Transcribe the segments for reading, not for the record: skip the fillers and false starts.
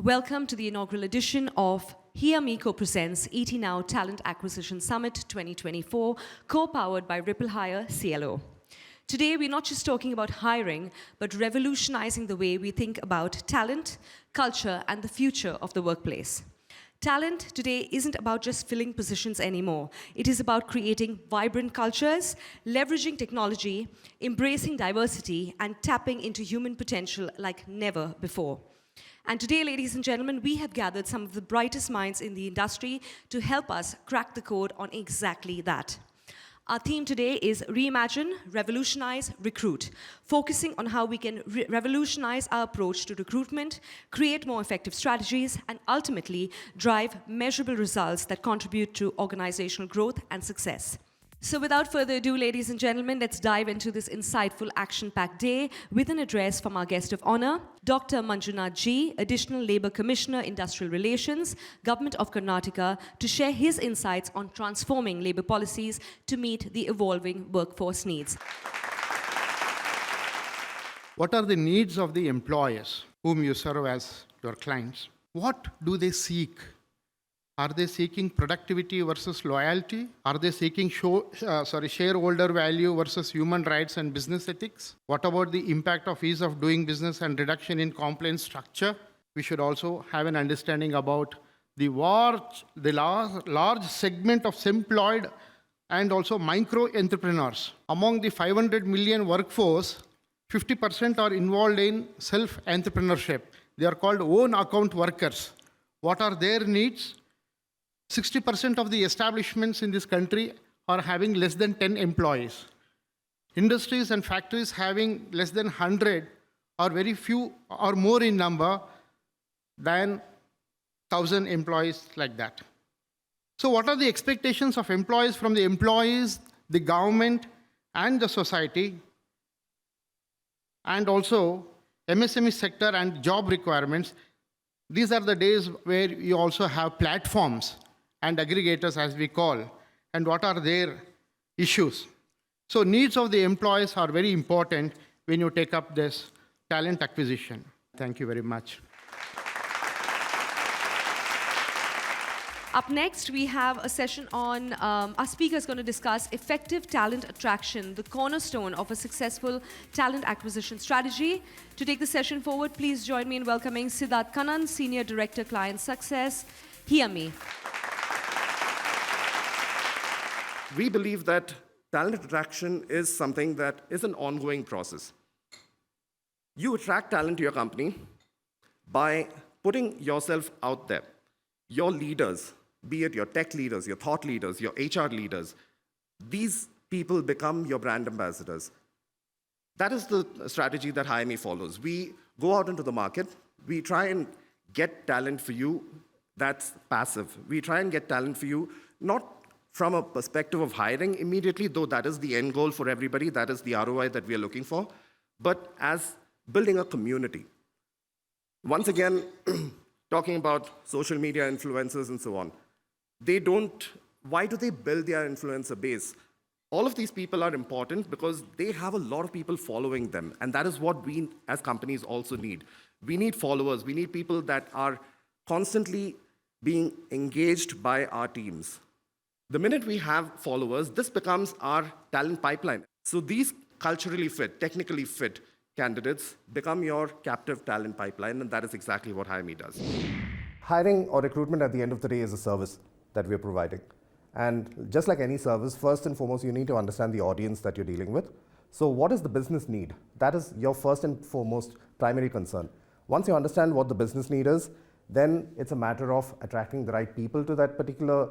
Welcome to the inaugural edition of Hiyamee presents ET Now Talent Acquisition Summit 2024, co-powered by RippleHire, Cielo. Today, we're not just talking about hiring, but revolutionizing the way we think about talent, culture, and the future of the workplace. Talent today isn't about just filling positions anymore. It is about creating vibrant cultures, leveraging technology, embracing diversity, and tapping into human potential like never before. And today, ladies and gentlemen, we have gathered some of the brightest minds in the industry to help us crack the code on exactly that. Our theme today is Reimagine, Revolutionize, Recruit, focusing on how we can revolutionize our approach to recruitment, create more effective strategies, and ultimately drive measurable results that contribute to organizational growth and success. So without further ado, ladies and gentlemen, let's dive into this insightful, action-packed day with an address from our guest of honor, Dr. Manjunath G., Additional Labour Commissioner, Industrial Relations, Government of Karnataka, to share his insights on transforming labour policies to meet the evolving workforce needs. What are the needs of the employers whom you serve as your clients? What do they seek? Are they seeking productivity versus loyalty? Are they seeking shareholder value versus human rights and business ethics? What about the impact of ease of doing business and reduction in compliance structure? We should also have an understanding about the large segment of self-employed and also micro entrepreneurs. Among the 500 million workforce, 50% are involved in self-entrepreneurship. They are called own account workers. What are their needs? 60% of the establishments in this country are having less than 10 employees. Industries and factories having less than 100 are very few or more in number than 1,000 employees like that. So what are the expectations of employees from the employees, the government, and the society? And also MSME sector and job requirements. These are the days where you also have platforms and aggregators, as we call, and what are their issues. So needs of the employees are very important when you take up this talent acquisition. Thank you very much. Up next, we have a session on, our speaker is going to discuss effective talent attraction, the cornerstone of a successful talent acquisition strategy. To take the session forward, please join me in welcoming Siddharth Kannan, Senior Director, Client Success, Hiyamee. We believe that talent attraction is something that is an ongoing process. You attract talent to your company by putting yourself out there. Your leaders, be it your tech leaders, your thought leaders, your HR leaders, these people become your brand ambassadors. That is the strategy that Hiyamee follows. We go out into the market, we try and get talent for you that's passive. We try and get talent for you, not from a perspective of hiring immediately, though that is the end goal for everybody, that is the ROI that we are looking for, but as building a community. Once again, talking about social media influencers and so on, why do they build their influencer base? All of these people are important because they have a lot of people following them, and that is what we as companies also need. We need followers, we need people that are constantly being engaged by our teams. The minute we have followers, this becomes our talent pipeline. So these culturally fit, technically fit candidates become your captive talent pipeline, and that is exactly what Hiyamee does. Hiring or recruitment at the end of the day is a service that we're providing. And just like any service, first and foremost, you need to understand the audience that you're dealing with. So what does the business need? That is your first and foremost primary concern. Once you understand what the business need is, then it's a matter of attracting the right people to that particular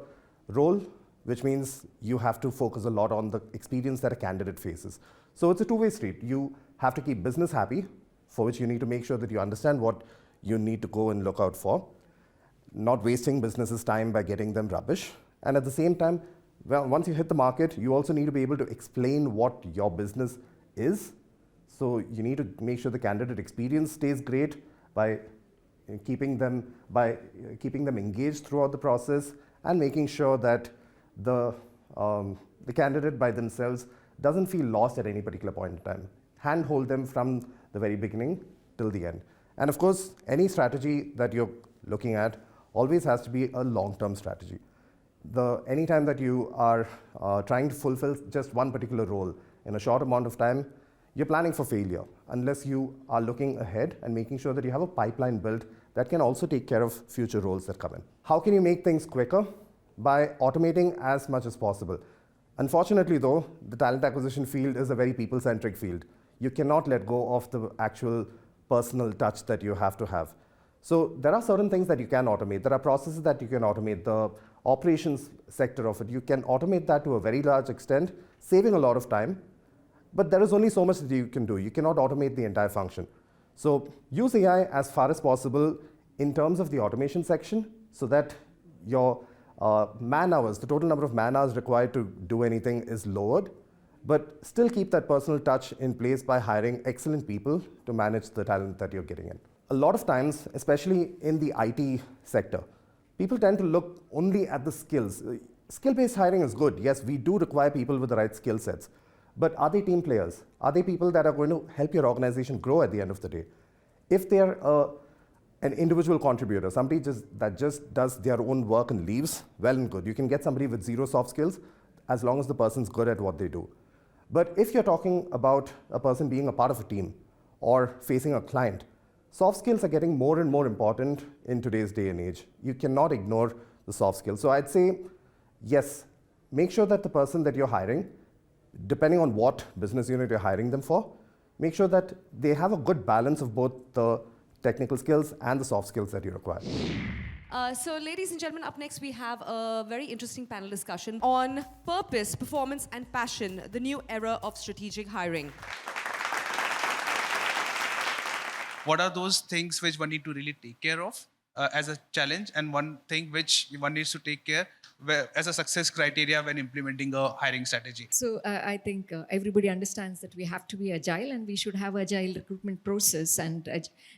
role, which means you have to focus a lot on the experience that a candidate faces. So it's a two-way street. You have to keep business happy, for which you need to make sure that you understand what you need to go and look out for, not wasting business's time by getting them rubbish. And at the same time, well, once you hit the market, you also need to be able to explain what your business is. So you need to make sure the candidate experience stays great by keeping them engaged throughout the process and making sure that the candidate by themselves doesn't feel lost at any particular point in time. Handhold them from the very beginning till the end. And of course, any strategy that you're looking at always has to be a long-term strategy. Anytime that you are trying to fulfill just one particular role in a short amount of time, you're planning for failure unless you are looking ahead and making sure that you have a pipeline built that can also take care of future roles that come in. How can you make things quicker? By automating as much as possible. Unfortunately though, the talent acquisition field is a very people-centric field. You cannot let go of the actual personal touch that you have to have. So there are certain things that you can automate. There are processes that you can automate. The operations sector of it, you can automate that to a very large extent, saving a lot of time. But there is only so much that you can do. You cannot automate the entire function. So use AI as far as possible in terms of the automation section so that your man hours, the total number of man hours required to do anything is lowered, but still keep that personal touch in place by hiring excellent people to manage the talent that you're getting in. A lot of times, especially in the IT sector, people tend to look only at the skills. Skill-based hiring is good. Yes, we do require people with the right skill sets. But are they team players? Are they people that are going to help your organization grow at the end of the day? If they're an individual contributor, somebody that just does their own work and leaves, well and good. You can get somebody with zero soft skills as long as the person's good at what they do. But if you're talking about a person being a part of a team or facing a client, soft skills are getting more and more important in today's day and age. You cannot ignore the soft skills. So I'd say, yes, make sure that the person that you're hiring, depending on what business unit you're hiring them for, make sure that they have a good balance of both the technical skills and the soft skills that you require. So, ladies and gentlemen, up next we have a very interesting panel discussion on purpose, performance, and passion, the new era of strategic hiring. What are those things which one need to really take care of as a challenge, and one thing which one needs to take care as a success criteria when implementing a hiring strategy? So I think everybody understands that we have to be agile and we should have agile recruitment process, and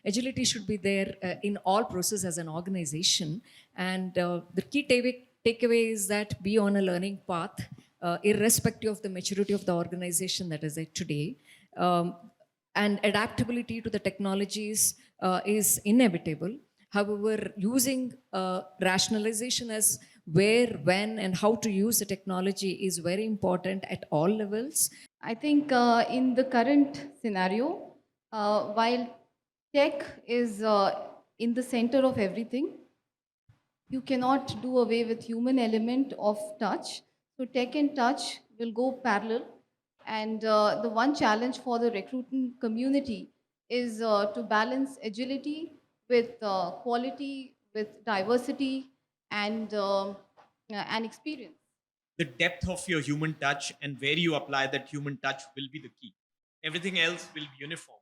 agility should be there in all process as an organization. And the key takeaway is that be on a learning path, irrespective of the maturity of the organization that is there today. And adaptability to the technologies is inevitable. However, using rationalization as where, when, and how to use the technology is very important at all levels. I think in the current scenario, while tech is in the center of everything, you cannot do away with human element of touch. So tech and touch will go parallel. And the one challenge for the recruitment community is to balance agility with quality, with diversity, and experience. The depth of your human touch and where you apply that human touch will be the key. Everything else will be uniform.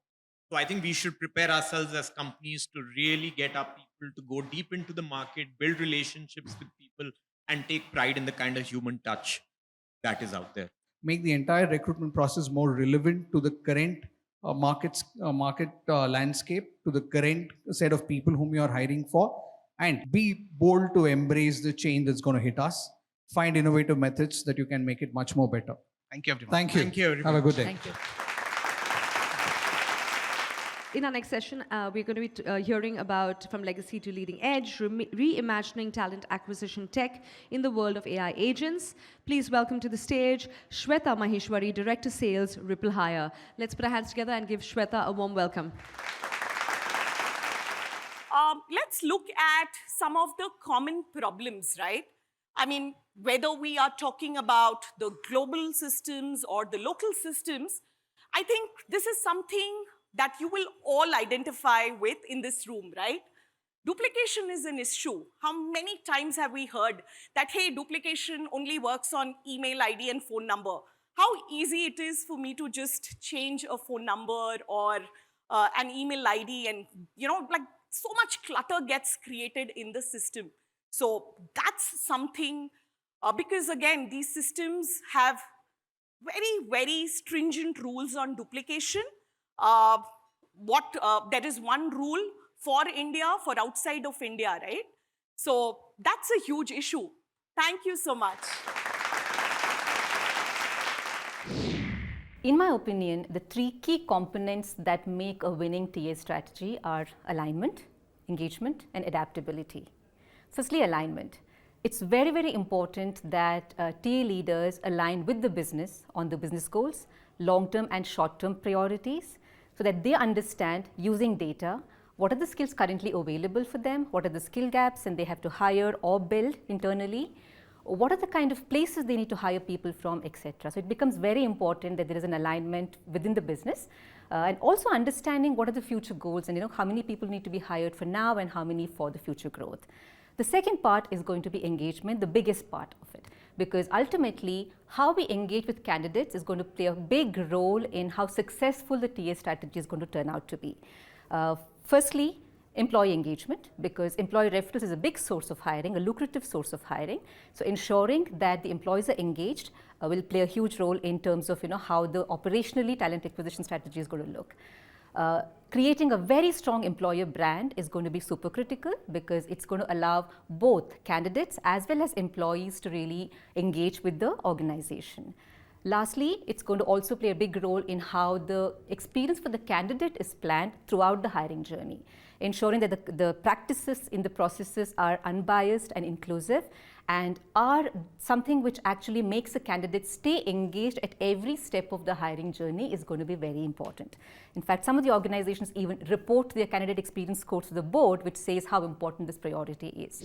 So I think we should prepare ourselves as companies to really get our people to go deep into the market, build relationships with people, and take pride in the kind of human touch that is out there. Make the entire recruitment process more relevant to the current market landscape, to the current set of people whom you are hiring for, and be bold to embrace the change that's going to hit us. Find innovative methods that you can make it much more better. Thank you, everyone. Thank you. Thank you, everybody. Have a good day. Thank you. In our next session, we're going to be hearing about from legacy to leading edge, reimagining talent acquisition tech in the world of AI agents. Please welcome to the stage Shweta Maheshwari, Director Sales, RippleHire. Let's put our hands together and give Shweta a warm welcome. Let's look at some of the common problems, right? I mean, whether we are talking about the global systems or the local systems, I think this is something that you will all identify with in this room, right? Duplication is an issue. How many times have we heard that, hey, duplication only works on email ID and phone number? How easy it is for me to just change a phone number or an email ID, and, you know, like so much clutter gets created in the system. So that's something, because again, these systems have very, very stringent rules on duplication. There is one rule for India, for outside of India, right? So that's a huge issue. Thank you so much. In my opinion, the three key components that make a winning TA strategy are alignment, engagement, and adaptability. Firstly, alignment. It's very, very important that TA leaders align with the business on the business goals, long-term and short-term priorities, so that they understand using data what are the skills currently available for them, what are the skill gaps and they have to hire or build internally, what are the kind of places they need to hire people from, etc. So it becomes very important that there is an alignment within the business and also understanding what are the future goals and how many people need to be hired for now and how many for the future growth. The second part is going to be engagement, the biggest part of it, because ultimately how we engage with candidates is going to play a big role in how successful the TA strategy is going to turn out to be. Firstly, employee engagement, because employee referrals is a big source of hiring, a lucrative source of hiring. So ensuring that the employees are engaged will play a huge role in terms of how the operationally talent acquisition strategy is going to look. Creating a very strong employer brand is going to be super critical because it's going to allow both candidates as well as employees to really engage with the organization. Lastly, it's going to also play a big role in how the experience for the candidate is planned throughout the hiring journey, ensuring that the practices in the processes are unbiased and inclusive and are something which actually makes a candidate stay engaged at every step of the hiring journey is going to be very important. In fact, some of the organizations even report their candidate experience scores to the board, which says how important this priority is.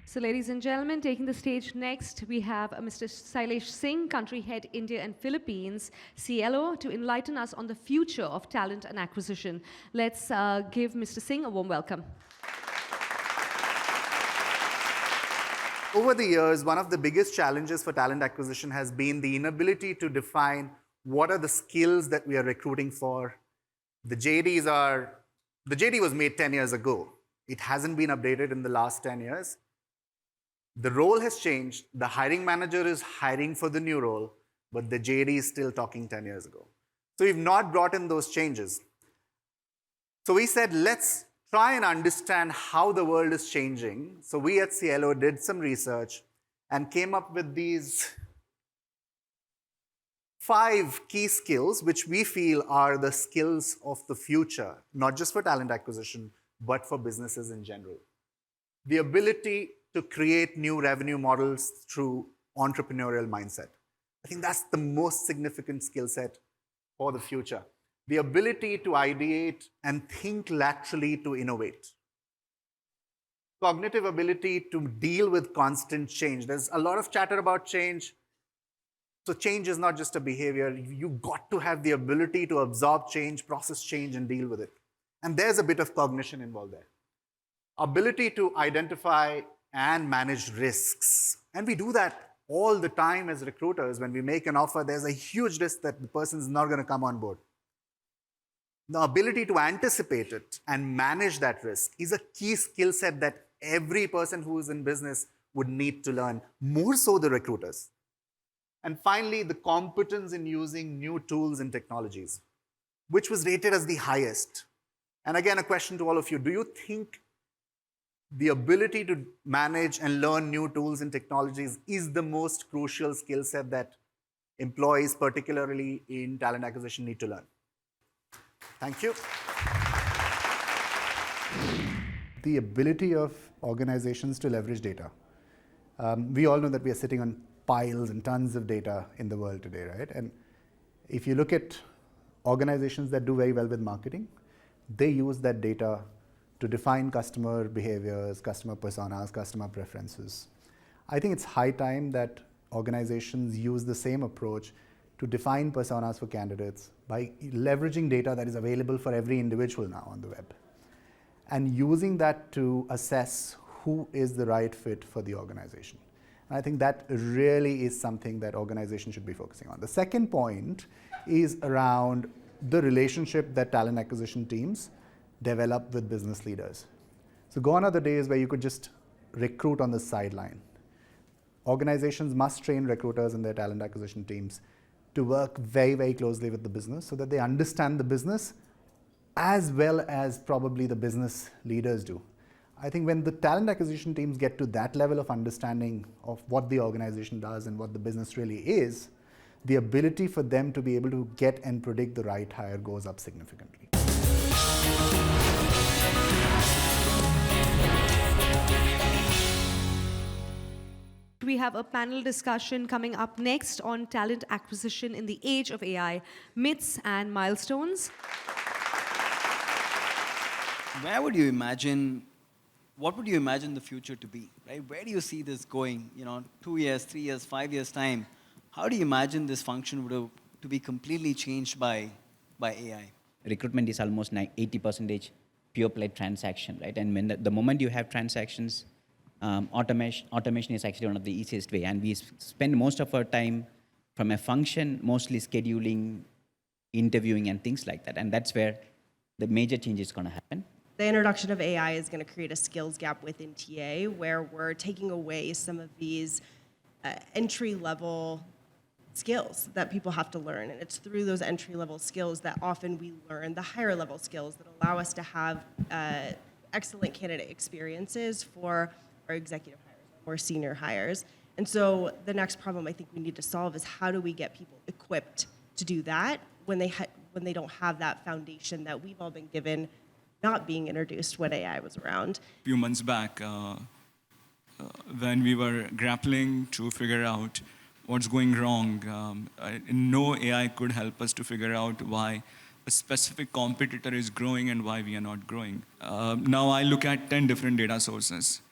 So ladies and gentlemen, taking the stage next, we have Mr. Sailesh Singh, Country Head India and Philippines, Cielo, to enlighten us on the future of talent and acquisition. Let's give Mr. Singh a warm welcome. Over the years, one of the biggest challenges for talent acquisition has been the inability to define what are the skills that we are recruiting for. The JD was made 10 years ago. It hasn't been updated in the last 10 years. The role has changed. The hiring manager is hiring for the new role, but the JD is still talking 10 years ago. So we've not brought in those changes. So we said, let's try and understand how the world is changing. So we at Cielo did some research and came up with these 5 key skills, which we feel are the skills of the future, not just for talent acquisition, but for businesses in general. The ability to create new revenue models through entrepreneurial mindset. I think that's the most significant skill set for the future. The ability to ideate and think laterally to innovate. Cognitive ability to deal with constant change. There's a lot of chatter about change. So change is not just a behavior. You've got to have the ability to absorb change, process change, and deal with it. And there's a bit of cognition involved there. Ability to identify and manage risks. And we do that all the time as recruiters. When we make an offer, there's a huge risk that the person is not going to come on board. The ability to anticipate it and manage that risk is a key skill set that every person who is in business would need to learn, more so the recruiters. And finally, the competence in using new tools and technologies, which was rated as the highest. And again, a question to all of you. Do you think the ability to manage and learn new tools and technologies is the most crucial skill set that employees, particularly in talent acquisition, need to learn? Thank you. The ability of organizations to leverage data. We all know that we are sitting on piles and tons of data in the world today, right? And if you look at organizations that do very well with marketing, they use that data to define customer behaviors, customer personas, customer preferences. I think it's high time that organizations use the same approach to define personas for candidates by leveraging data that is available for every individual now on the web and using that to assess who is the right fit for the organization. And I think that really is something that organizations should be focusing on. The second point is around the relationship that talent acquisition teams develop with business leaders. So gone are the days where you could just recruit on the sideline. Organizations must train recruiters and their talent acquisition teams to work very, very closely with the business so that they understand the business as well as probably the business leaders do. I think when the talent acquisition teams get to that level of understanding of what the organization does and what the business really is, the ability for them to be able to get and predict the right hire goes up significantly. We have a panel discussion coming up next on talent acquisition in the age of AI, myths and milestones. Where would you imagine, what would you imagine the future to be, right? Where do you see this going, 2 years, 3 years, 5 years' time? How do you imagine this function to be completely changed by AI? Recruitment is almost 80% pure play transaction, right? And when the moment you have transactions, automation is actually one of the easiest way. And we spend most of our time from a function, mostly scheduling, interviewing, and things like that. And that's where the major change is going to happen. The introduction of AI is going to create a skills gap within TA where we're taking away some of these entry-level skills that people have to learn. And it's through those entry-level skills that often we learn the higher-level skills that allow us to have excellent candidate experiences for our executive hires or senior hires. And so the next problem I think we need to solve is how do we get people equipped to do that when they don't have that foundation that we've all been given not being introduced when AI was around. A few months back, when we were grappling to figure out what's going wrong, no AI could help us to figure out why a specific competitor is growing and why we are not growing. Now I look at 10 different data sources.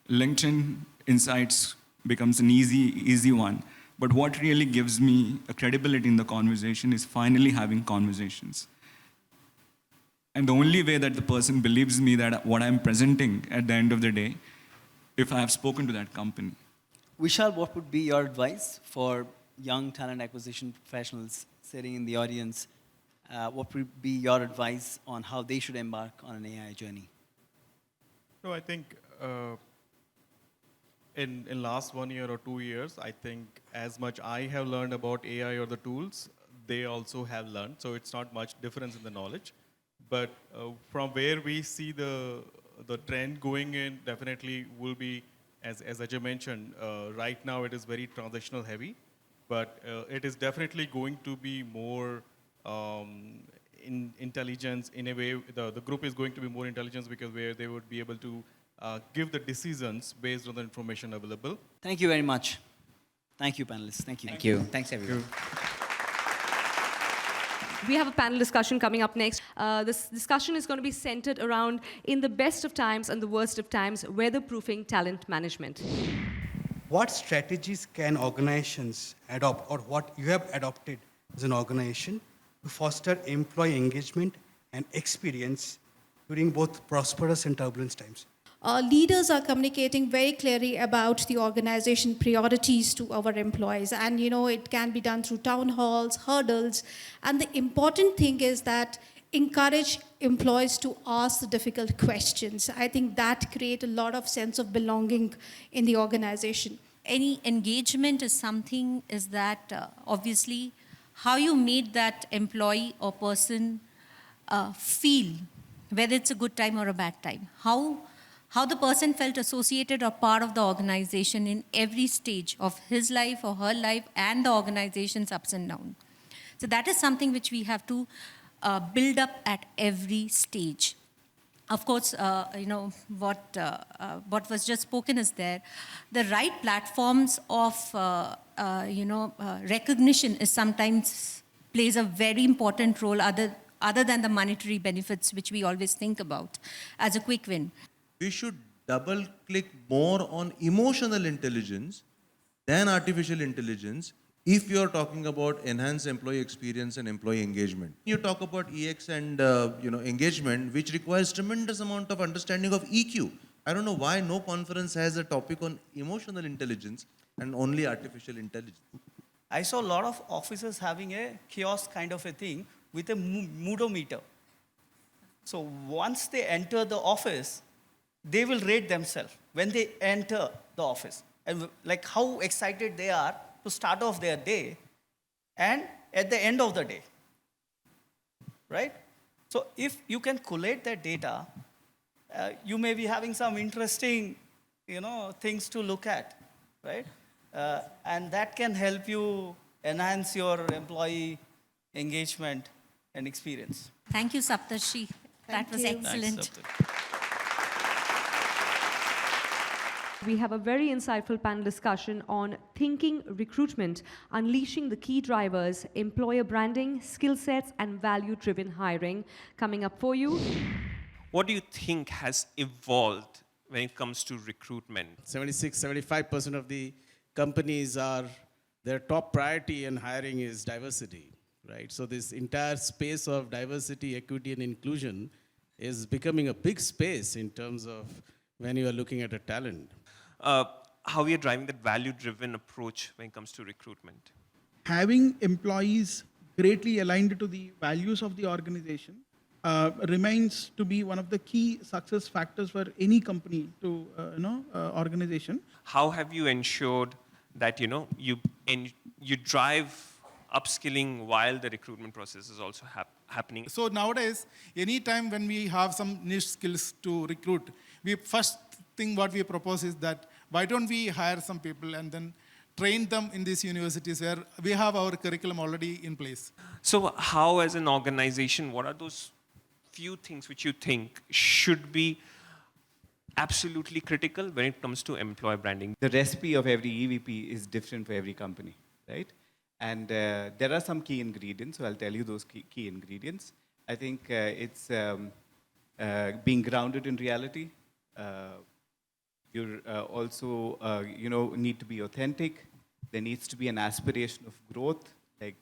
LinkedIn Insights becomes an easy one. But what really gives me a credibility in the conversation is finally having conversations. And the only way that the person believes me that what I'm presenting at the end of the day, if I have spoken to that company. Vishal, what would be your advice for young talent acquisition professionals sitting in the audience? What would be your advice on how they should embark on an AI journey? No, I think in last 1 year or 2 years, I think as much I have learned about AI or the tools, they also have learned. So it's not much difference in the knowledge. But from where we see the trend going in, definitely will be, as Ajay mentioned, right now it is very transactional heavy, but it is definitely going to be more intelligence in a way. The group is going to be more intelligence because where they would be able to give the decisions based on the information available. Thank you very much. Thank you, panelists. Thank you. Thank you. Thanks, everyone. We have a panel discussion coming up next. This discussion is going to be centered around, in the best of times and the worst of times, weather-proofing talent management. What strategies can organizations adopt, or what you have adopted as an organization, to foster employee engagement and experience during both prosperous and turbulent times? Leaders are communicating very clearly about the organization priorities to our employees. And, it can be done through town halls, hurdles. And the important thing is that encourage employees to ask the difficult questions. I think that creates a lot of sense of belonging in the organization. Any engagement is something is that obviously how you made that employee or person feel, whether it's a good time or a bad time. How the person felt associated or part of the organization in every stage of his life or her life and the organization's ups and downs. So that is something which we have to build up at every stage. Of course, what was just spoken is there. The right platforms of, recognition is sometimes plays a very important role other than the monetary benefits, which we always think about as a quick win. We should double click more on emotional intelligence than artificial intelligence if you're talking about enhanced employee experience and employee engagement. You talk about EX and engagement, which requires tremendous amount of understanding of EQ. I don't know why no conference has a topic on emotional intelligence and only artificial intelligence. I saw a lot of officers having a kiosk kind of a thing with a moodometer. So once they enter the office, they will rate themselves when they enter the office and like how excited they are to start off their day and at the end of the day, right? So if you can collate that data, you may be having some interesting, things to look at, right? And that can help you enhance your employee engagement and experience. Thank you, Saptarshi. That was you. excellent. We have a very insightful panel discussion on thinking recruitment, unleashing the key drivers, employer branding, skill sets, and value-driven hiring. Coming up for you. What do you think has evolved when it comes to recruitment? 75% of the companies their top priority in hiring is diversity, right? So this entire space of diversity, equity, and inclusion is becoming a big space in terms of when you are looking at a talent. How we are driving that value-driven approach when it comes to recruitment? Having employees greatly aligned to the values of the organization remains to be one of the key success factors for any company to organization. How have you ensured that you drive upskilling while the recruitment process is also happening? So nowadays, any time when we have some niche skills to recruit, first thing what we propose is that why don't we hire some people and then train them in these universities where we have our curriculum already in place. So how, as an organization, what are those few things which you think should be absolutely critical when it comes to employer branding? The recipe of every EVP is different for every company, right? And there are some key ingredients, so I'll tell you those key ingredients. I think it's being grounded in reality. You're also, need to be authentic. There needs to be an aspiration of growth. Like,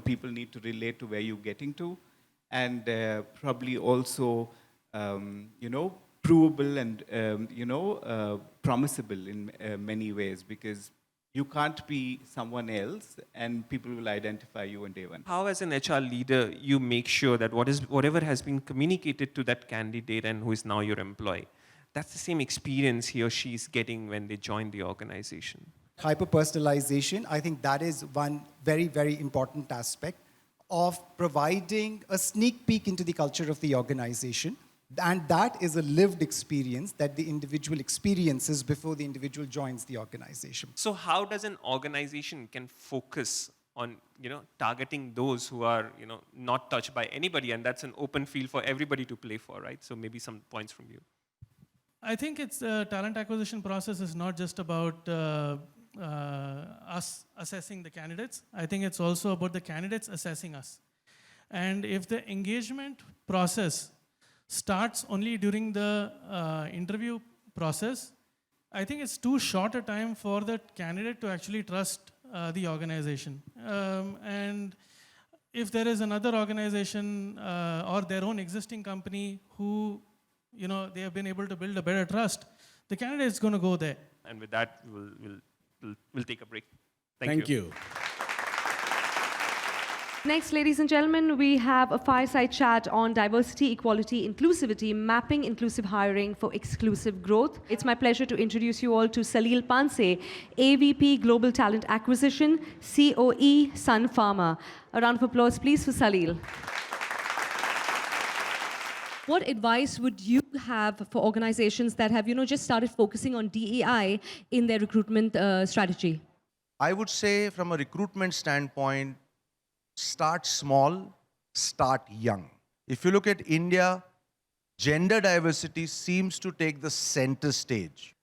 people need to relate to where you're getting to. And probably also, provable and, promisable in many ways, because you can't be someone else and people will identify you on day one. How, as an HR leader, you make sure that whatever has been communicated to that candidate and who is now your employee, that's the same experience he or she is getting when they join the organization? Hyper-personalization, I think that is one very, very important aspect of providing a sneak peek into the culture of the organization. And that is a lived experience that the individual experiences before the individual joins the organization. So how does an organization can focus on, targeting those who are, not touched by anybody, and that's an open field for everybody to play for, right? So maybe some points from you. I think it's talent acquisition process is not just about us assessing the candidates. I think it's also about the candidates assessing us. And if the engagement process starts only during the interview process, I think it's too short a time for the candidate to actually trust the organization. And if there is another organization or their own existing company who, they have been able to build a better trust, the candidate is going to go there. And with that, we'll take a break. Thank you. Next, ladies and gentlemen, we have a fireside chat on diversity, equality, inclusivity, mapping inclusive hiring for exclusive growth. It's my pleasure to introduce you all to Salil Panse, AVP Global Talent Acquisition, COE, Sun Pharma. A round of applause, please, for Salil. What advice would you have for organizations that have, just started focusing on DEI in their recruitment strategy? I would say, from a recruitment standpoint, start small, start young. If you look at India, gender diversity seems to take the center stage.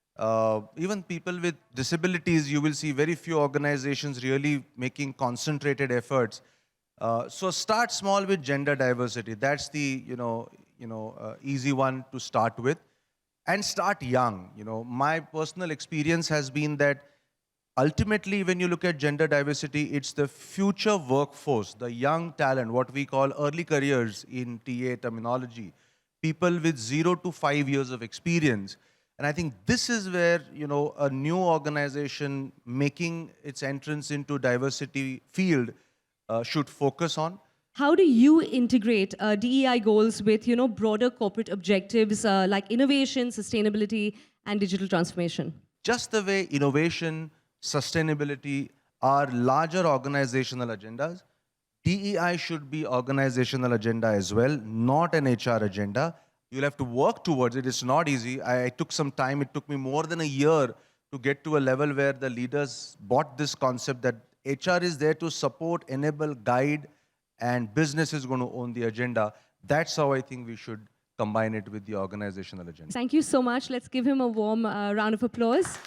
Even people with disabilities, you will see very few organizations really making concentrated efforts. So start small with gender diversity. That's the easy one to start with, and start young. My personal experience has been that ultimately, when you look at gender diversity, it's the future workforce, the young talent, what we call early careers in TA terminology, people with 0 to 5 years of experience. And I think this is where, a new organization making its entrance into diversity field should focus on. How do you integrate DEI goals with, broader corporate objectives like innovation, sustainability, and digital transformation? Just the way innovation, sustainability are larger organizational agendas, DEI should be organizational agenda as well, not an HR agenda. You'll have to work towards it. It's not easy. I took some time. It took me more than a year to get to a level where the leaders bought this concept that HR is there to support, enable, guide, and business is going to own the agenda. That's how I think we should combine it with the organizational agenda. Thank you so much. Let's give him a warm round of applause.